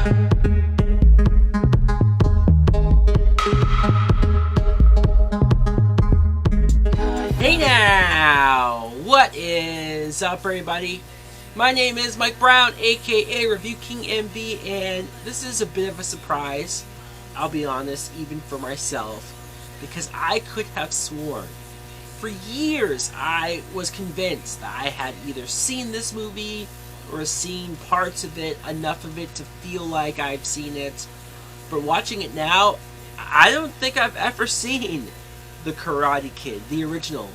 Hey now! What is up, everybody? My name is Mike Brown, aka Review King MB, and this is a bit of a surprise, I'll be honest, even for myself, because I could have sworn for years I was convinced that I had either seen this movie or seen parts of it, enough of it to feel like I've seen it. But watching it now, I don't think I've ever seen The Karate Kid, the original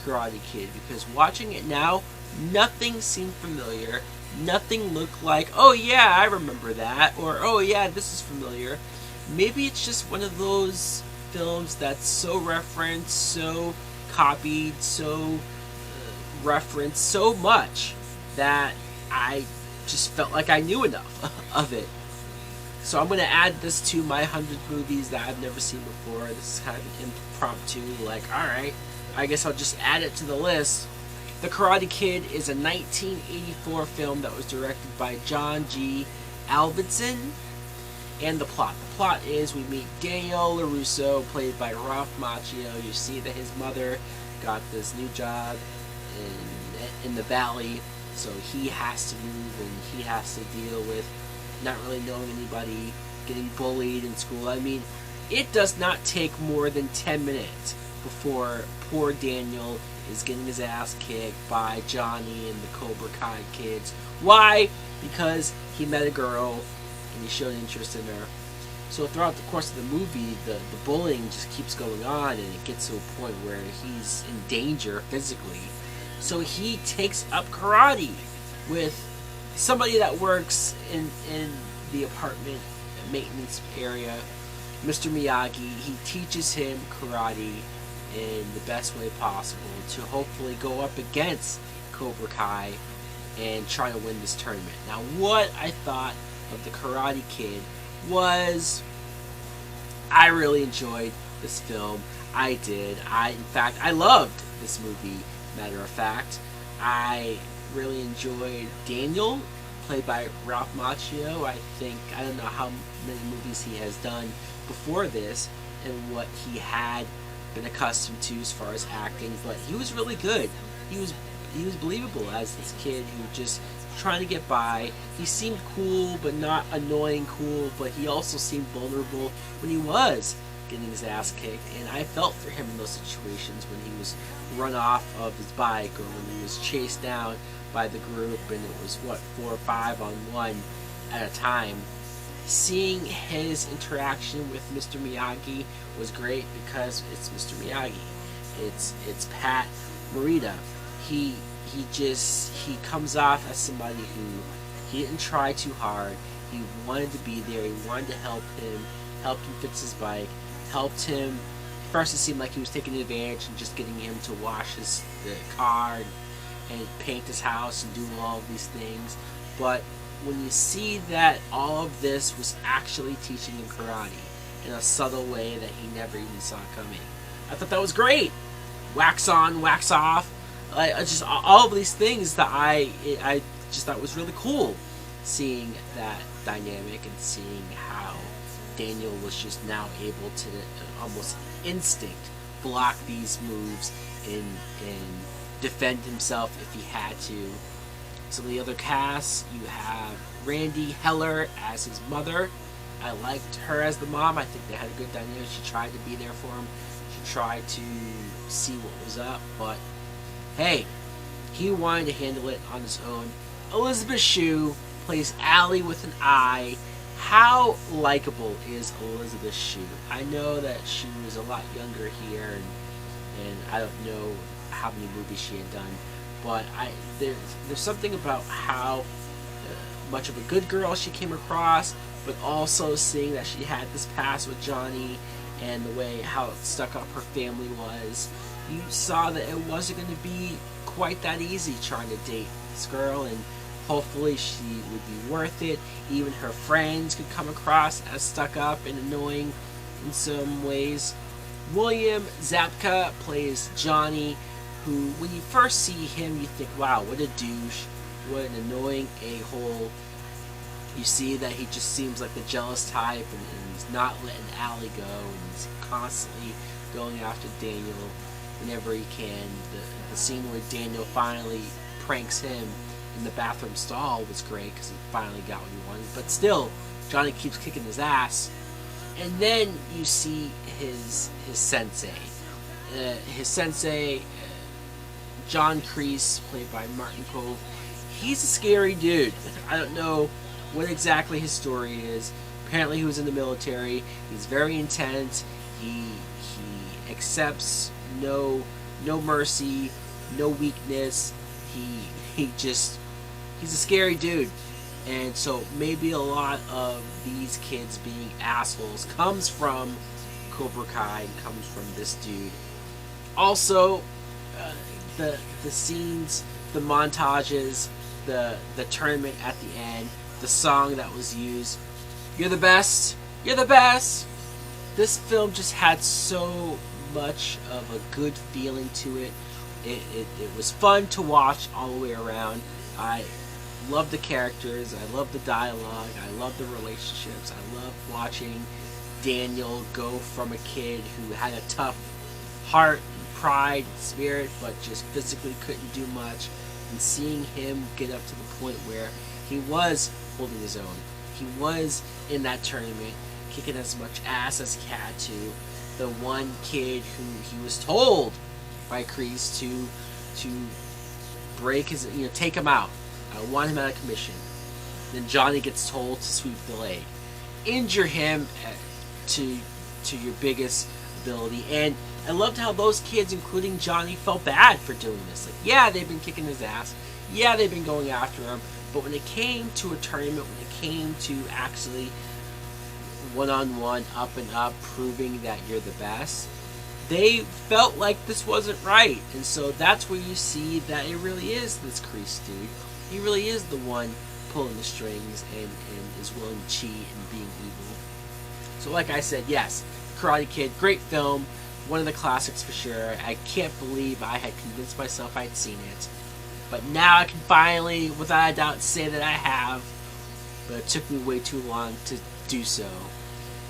Karate Kid, because watching it now, nothing seemed familiar. Nothing looked like, oh yeah, I remember that, or oh yeah, this is familiar. Maybe it's just one of those films that's so referenced, so copied, so referenced so much that I just felt like I knew enough of it. So I'm going to add this to my 100 movies that I've never seen before. This is kind of an impromptu, like, alright, I guess I'll just add it to the list. The Karate Kid is a 1984 film that was directed by John G. Avildsen. And the plot is we meet Daniel LaRusso, played by Ralph Macchio. You see that his mother got this new job in the valley, so he has to move and he has to deal with not really knowing anybody, getting bullied in school. I mean, it does not take more than 10 minutes before poor Daniel is getting his ass kicked by Johnny and the Cobra Kai kids. Why? Because he met a girl and he showed interest in her. So throughout the course of the movie, the bullying just keeps going on, and it gets to a point where he's in danger physically. So he takes up karate with somebody that works in the apartment maintenance area, Mr. Miyagi. He teaches him karate in the best way possible to hopefully go up against Cobra Kai and try to win this tournament. Now, what I thought of The Karate Kid was, I really enjoyed this film. I did. In fact, I loved this movie, matter of fact. I really enjoyed Daniel, played by Ralph Macchio. I don't know how many movies he has done before this and what he had been accustomed to as far as acting, but he was really good. He was believable as this kid who just trying to get by. He seemed cool, but not annoying cool, but he also seemed vulnerable when he was getting his ass kicked, and I felt for him in those situations when he was run off of his bike or when he was chased down by the group and it was 4 or 5 on 1 at a time. Seeing his interaction with Mr. Miyagi was great because it's Mr. Miyagi. It's Pat Morita. He comes off as somebody who he didn't try too hard. He wanted to be there. He wanted to helped him fix his bike, helped him. First, it seemed like he was taking advantage and just getting him to wash the car and paint his house and do all of these things. But when you see that all of this was actually teaching him karate in a subtle way that he never even saw coming, I thought that was great. Wax on, wax off. Just all of these things that I just thought was really cool, seeing that dynamic and seeing how Daniel was just now able to almost instinct block these moves and defend himself if he had to. Some of the other casts, you have Randy Heller as his mother. I liked her as the mom. I think they had a good dynamic. She tried to be there for him. She tried to see what was up, but hey, he wanted to handle it on his own. Elizabeth Shue plays Allie with an I. How likable is Elizabeth Shue? I know that she was a lot younger here, and I don't know how many movies she had done, but there's something about how much of a good girl she came across, but also seeing that she had this past with Johnny and the way how stuck up her family was. You saw that it wasn't going to be quite that easy trying to date this girl, and hopefully she would be worth it. Even her friends could come across as stuck up and annoying in some ways. William Zabka plays Johnny, who, when you first see him, you think, wow, what a douche, what an annoying a-hole. You see that he just seems like the jealous type, and he's not letting Allie go, and he's constantly going after Daniel whenever he can. The scene where Daniel finally pranks him in the bathroom stall was great because he finally got what he wanted, but still, Johnny keeps kicking his ass. And then you see his sensei. His sensei, John Kreese, played by Martin Kove. He's a scary dude. I don't know what exactly his story is. Apparently he was in the military. He's very intense. He accepts no mercy, no weakness. He's a scary dude. And so maybe a lot of these kids being assholes comes from Cobra Kai and comes from this dude. Also, the scenes, the montages, the tournament at the end, the song that was used, "You're the best, you're the best." This film just had so much of a good feeling to it. It was fun to watch all the way around. I love the characters, I love the dialogue, I love the relationships, I love watching Daniel go from a kid who had a tough heart, pride, spirit, but just physically couldn't do much, and seeing him get up to the point where he was holding his own. He was in that tournament, kicking as much ass as he had to. The one kid who he was told by Kreese to break his, take him out. I want him out of commission. Then Johnny gets told to sweep the leg. Injure him to your biggest ability. And I loved how those kids, including Johnny, felt bad for doing this. Like, yeah, they've been kicking his ass. Yeah, they've been going after him. But when it came to a tournament, when it came to actually one-on-one, up and up, proving that you're the best, they felt like this wasn't right. And so that's where you see that it really is this Kreese dude. He really is the one pulling the strings and is willing to cheat and being evil. So like I said, yes, Karate Kid, great film, one of the classics for sure. I can't believe I had convinced myself I'd seen it. But now I can finally, without a doubt, say that I have. But it took me way too long to do so.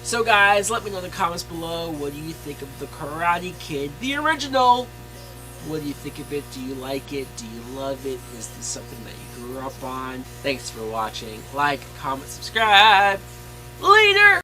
So guys, let me know in the comments below, what do you think of the Karate Kid, the original? What do you think of it? Do you like it? Do you love it? Is this something that you grew up on? Thanks for watching. Like, comment, subscribe. Later!